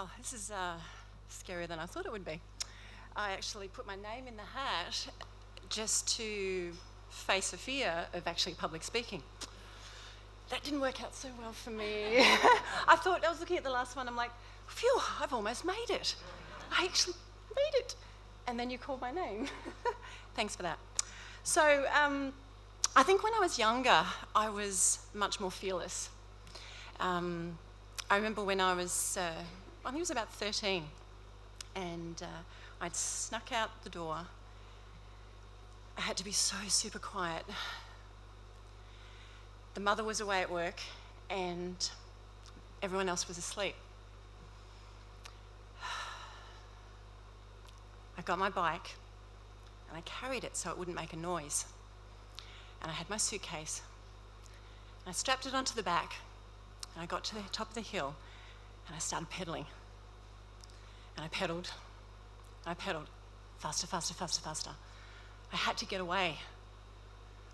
Wow, this is scarier than I thought it would be. I actually put my name in the hat just to face a fear of actually public speaking. That didn't work out so well for me. I was looking at the last one, I'm like, phew, I've almost made it. I actually made it. And then you called my name. Thanks for that. So I think when I was younger, I was much more fearless. I remember when I was, I think it was about 13, and I'd snuck out the door. I had to be so super quiet. The mother was away at work, and everyone else was asleep. I got my bike, and I carried it so it wouldn't make a noise. And I had my suitcase, and I strapped it onto the back, and I got to the top of the hill, and I started pedaling. And I pedaled, faster, faster, faster, faster. I had to get away.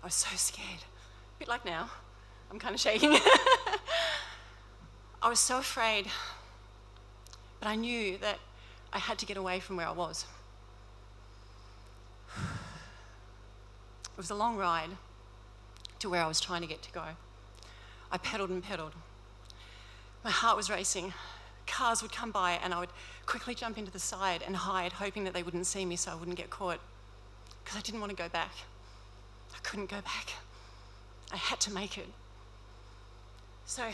I was so scared. A bit like now, I'm kind of shaking. I was so afraid, but I knew that I had to get away from where I was. It was a long ride to where I was trying to get to go. I pedaled and pedaled. My heart was racing. Cars would come by and I would quickly jump into the side and hide, hoping that they wouldn't see me so I wouldn't get caught, because I didn't want to go back. I couldn't go back. I had to make it. So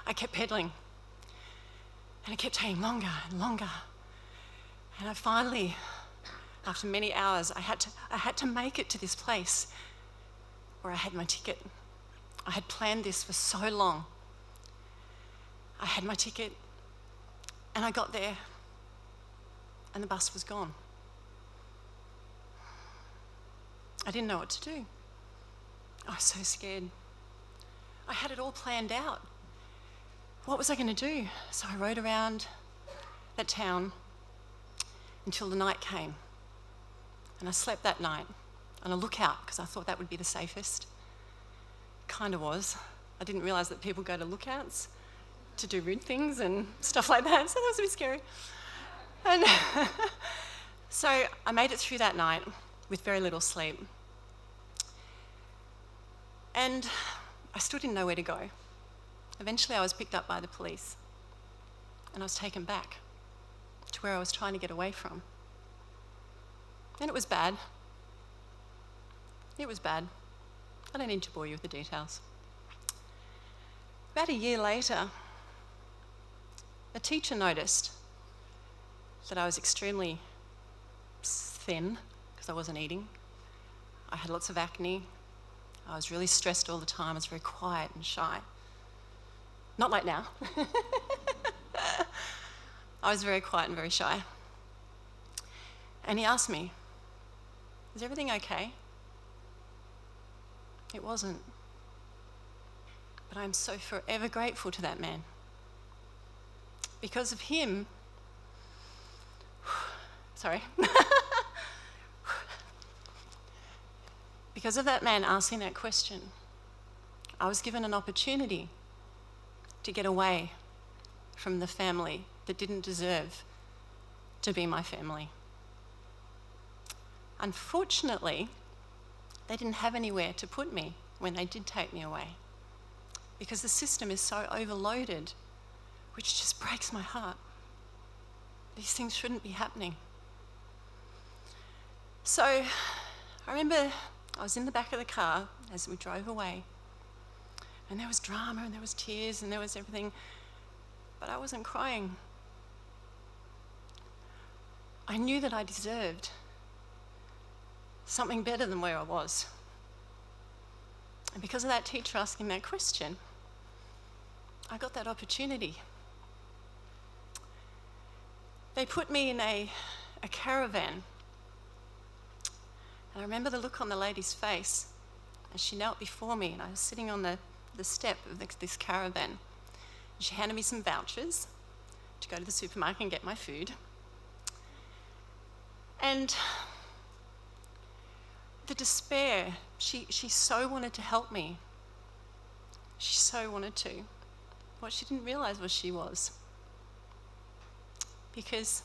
I kept pedaling, and it kept taking longer and longer. And I finally, after many hours, I had to make it to this place where I had my ticket. I had planned this for so long. I had my ticket, and I got there, and the bus was gone. I didn't know what to do. I was so scared. I had it all planned out. What was I going to do? So I rode around that town until the night came, and I slept that night on a lookout because I thought that would be the safest. Kind of was. I didn't realise that people go to lookouts to do rude things and stuff like that, so that was a bit scary. And so I made it through that night with very little sleep. And I still didn't know where to go. Eventually I was picked up by the police, and I was taken back to where I was trying to get away from. And it was bad. It was bad. I don't need to bore you with the details. About a year later, a teacher noticed that I was extremely thin because I wasn't eating. I had lots of acne. I was really stressed all the time. I was very quiet and shy. Not like now. I was very quiet and very shy. And he asked me, "Is everything okay?" It wasn't. But I'm so forever grateful to that man. Because of him, because of that man asking that question, I was given an opportunity to get away from the family that didn't deserve to be my family. Unfortunately, they didn't have anywhere to put me when they did take me away, because the system is so overloaded, which just breaks my heart. These things shouldn't be happening. So I remember I was in the back of the car as we drove away, and there was drama and there was tears and there was everything, but I wasn't crying. I knew that I deserved something better than where I was. And because of that teacher asking that question, I got that opportunity. They put me in a caravan. And I remember the look on the lady's face as she knelt before me, and I was sitting on the step of this caravan. And she handed me some vouchers to go to the supermarket and get my food. And the despair, she so wanted to help me. She so wanted to. What she didn't realise was she was. because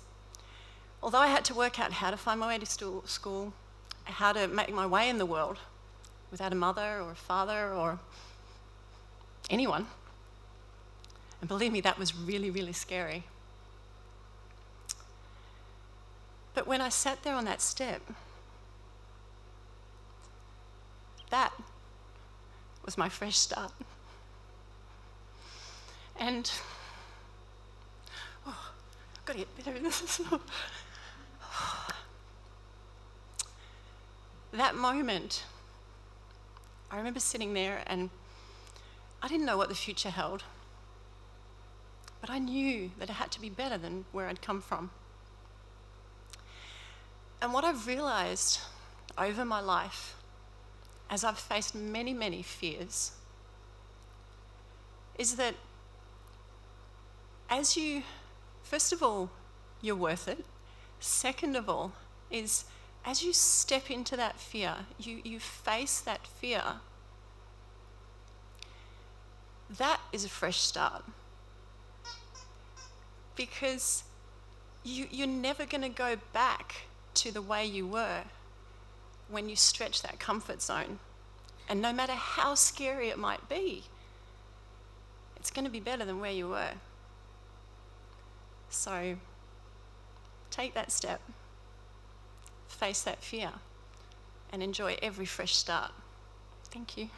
although I had to work out how to find my way to school, how to make my way in the world without a mother or a father or anyone, and believe me, that was really, really scary. But when I sat there on that step, that was my fresh start. And, I've got to get better at this. That moment, I remember sitting there and I didn't know what the future held, but I knew that it had to be better than where I'd come from. And what I've realised over my life, as I've faced many, many fears, is that first of all, you're worth it. Second of all, is as you step into that fear, you face that fear, that is a fresh start. Because you're never going to go back to the way you were when you stretch that comfort zone. And no matter how scary it might be, it's going to be better than where you were. So take that step, face that fear, and enjoy every fresh start. Thank you.